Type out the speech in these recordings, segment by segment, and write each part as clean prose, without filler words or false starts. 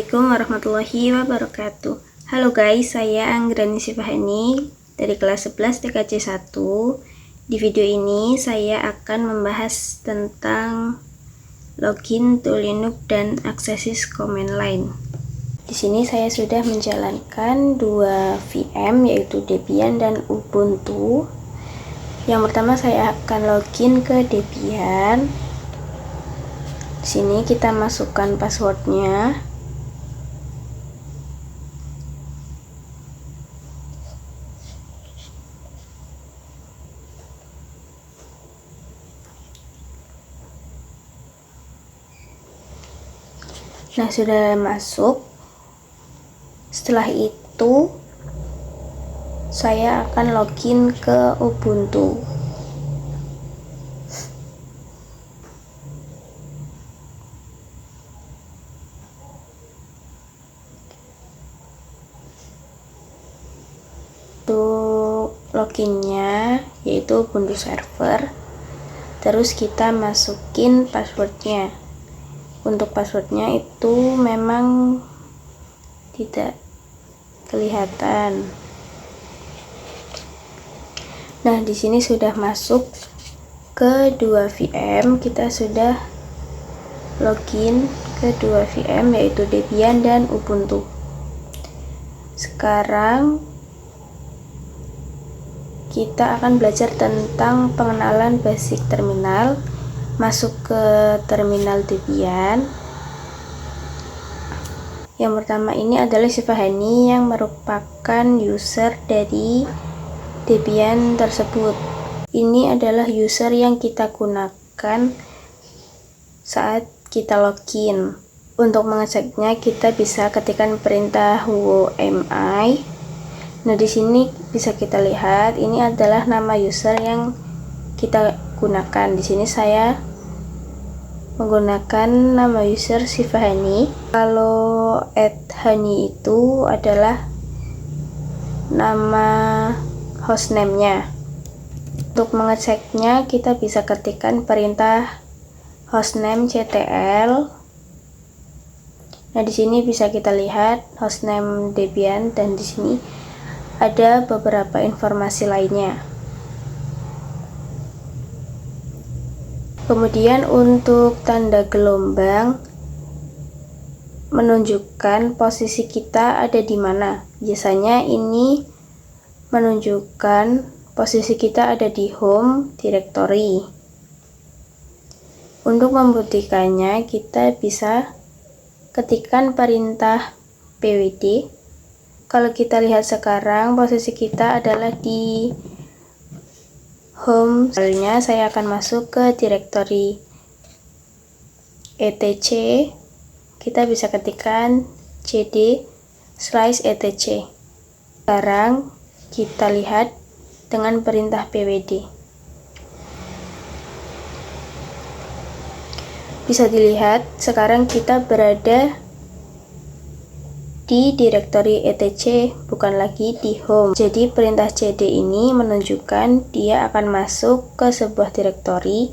Assalamualaikum warahmatullahi wabarakatuh. Halo guys, saya Anggrani Sifahani dari kelas 11 TKJ 1. Di video ini saya akan membahas tentang login to Linux dan aksesis command line. Di sini saya sudah menjalankan dua VM, yaitu Debian dan Ubuntu. Yang pertama saya akan login ke Debian. Di sini kita masukkan passwordnya. Nah, sudah masuk. Setelah itu saya akan login ke Ubuntu. Untuk loginnya yaitu Ubuntu server, terus kita masukin passwordnya. Untuk passwordnya itu memang tidak kelihatan. Nah, di sini sudah masuk ke dua VM, kita sudah login ke dua VM yaitu Debian dan Ubuntu. Sekarang kita akan belajar tentang pengenalan basic terminal. Masuk ke terminal Debian. Yang pertama ini adalah Sifahani yang merupakan user dari Debian tersebut. Ini adalah user yang kita gunakan saat kita login. Untuk mengeceknya kita bisa ketikkan perintah whoami. Nah, di sini bisa kita lihat ini adalah nama user yang kita gunakan. Di sini saya menggunakan nama user Sifahani. Kalau @hani itu adalah nama hostname-nya. Untuk mengeceknya kita bisa ketikkan perintah hostname ctl. Nah, di sini bisa kita lihat hostname Debian dan di sini ada beberapa informasi lainnya. Kemudian untuk tanda gelombang menunjukkan posisi kita ada di mana. Biasanya ini menunjukkan posisi kita ada di home directory. Untuk membuktikannya kita bisa ketikkan perintah pwd. Kalau kita lihat sekarang posisi kita adalah di home. Selanjutnya saya akan masuk ke directory etc. Kita bisa ketikkan cd/etc. Sekarang kita lihat dengan perintah pwd. Bisa dilihat sekarang kita berada di directory etc, bukan lagi di home. Jadi perintah cd ini menunjukkan dia akan masuk ke sebuah directory.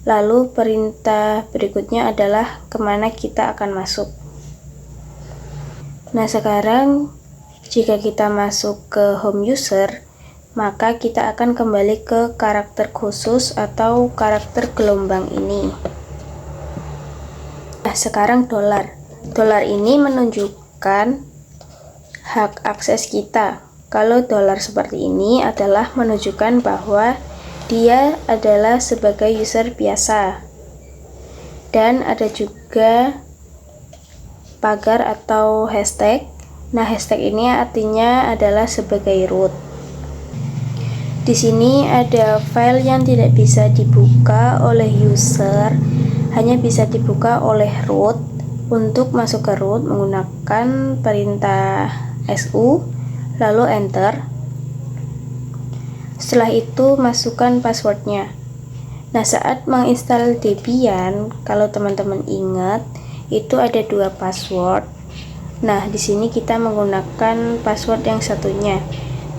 Lalu perintah berikutnya adalah kemana kita akan masuk. Nah, sekarang jika kita masuk ke home user, maka kita akan kembali ke karakter khusus atau karakter gelombang ini. Nah, sekarang dolar ini menunjukkan hak akses kita. Kalau dolar seperti ini adalah menunjukkan bahwa dia adalah sebagai user biasa. Dan ada juga pagar atau hashtag. Nah, hashtag ini artinya adalah sebagai root. Di sini ada file yang tidak bisa dibuka oleh user, hanya bisa dibuka oleh root. Untuk masuk ke root menggunakan perintah su lalu enter. Setelah itu masukkan passwordnya. Nah, saat menginstal Debian, kalau teman-teman ingat itu ada dua password. Nah, di sini kita menggunakan password yang satunya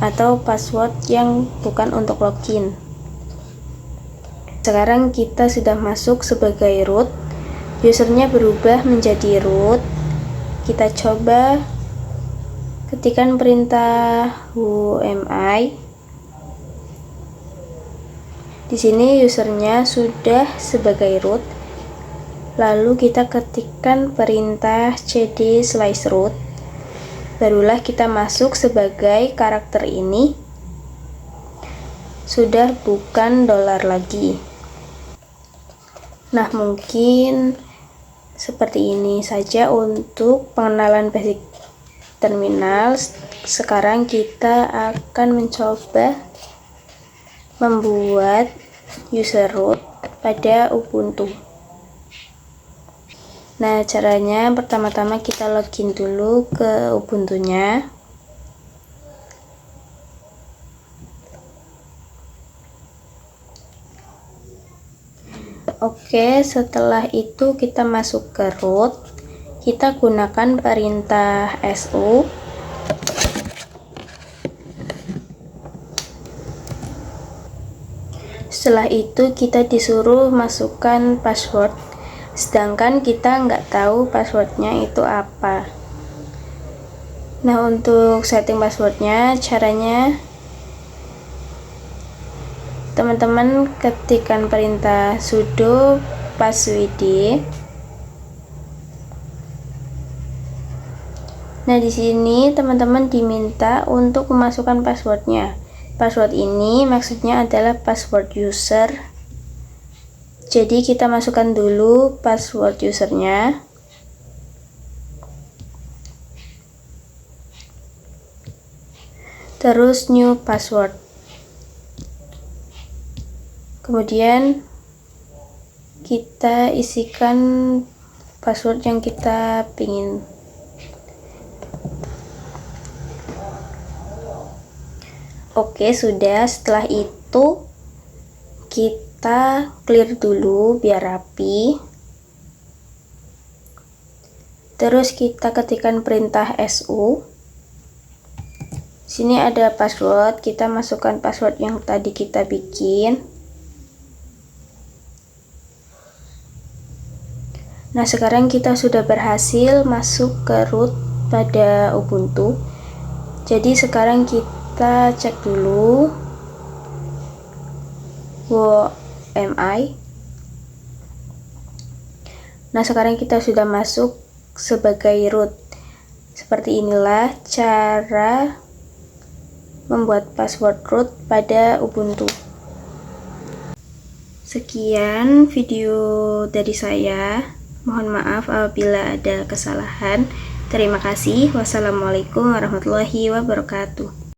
atau password yang bukan untuk login. Sekarang kita sudah masuk sebagai root. Usernya berubah menjadi root. kita coba ketikkan perintah wmi. Di sini usernya sudah sebagai root. Lalu kita ketikkan perintah cd slice root. Barulah kita masuk sebagai karakter ini. Sudah bukan dolar lagi. Nah, mungkin seperti ini saja untuk pengenalan basic terminal. Sekarang kita akan mencoba membuat user root pada Ubuntu. Nah, caranya pertama-tama kita login dulu ke Ubuntu-nya. Oke, setelah itu kita masuk ke root. Kita gunakan perintah su. Setelah itu kita disuruh masukkan password, sedangkan kita nggak tahu passwordnya itu apa. Nah, untuk setting passwordnya, caranya teman-teman ketikkan perintah sudo passwd. Nah, di sini teman-teman diminta untuk memasukkan passwordnya. Password ini maksudnya adalah password user. Jadi kita masukkan dulu password usernya. Terus new password. Kemudian kita isikan password yang kita pingin. Oke, sudah. Setelah itu kita clear dulu biar rapi. Terus kita ketikkan perintah su. Sini ada password, kita masukkan password yang tadi kita bikin. Nah, sekarang kita sudah berhasil masuk ke root pada Ubuntu. Jadi sekarang kita cek dulu wmi. Nah, sekarang kita sudah masuk sebagai root. Seperti inilah cara membuat password root pada Ubuntu. Sekian video dari saya. Mohon maaf apabila ada kesalahan. Terima kasih. Wassalamualaikum warahmatullahi wabarakatuh.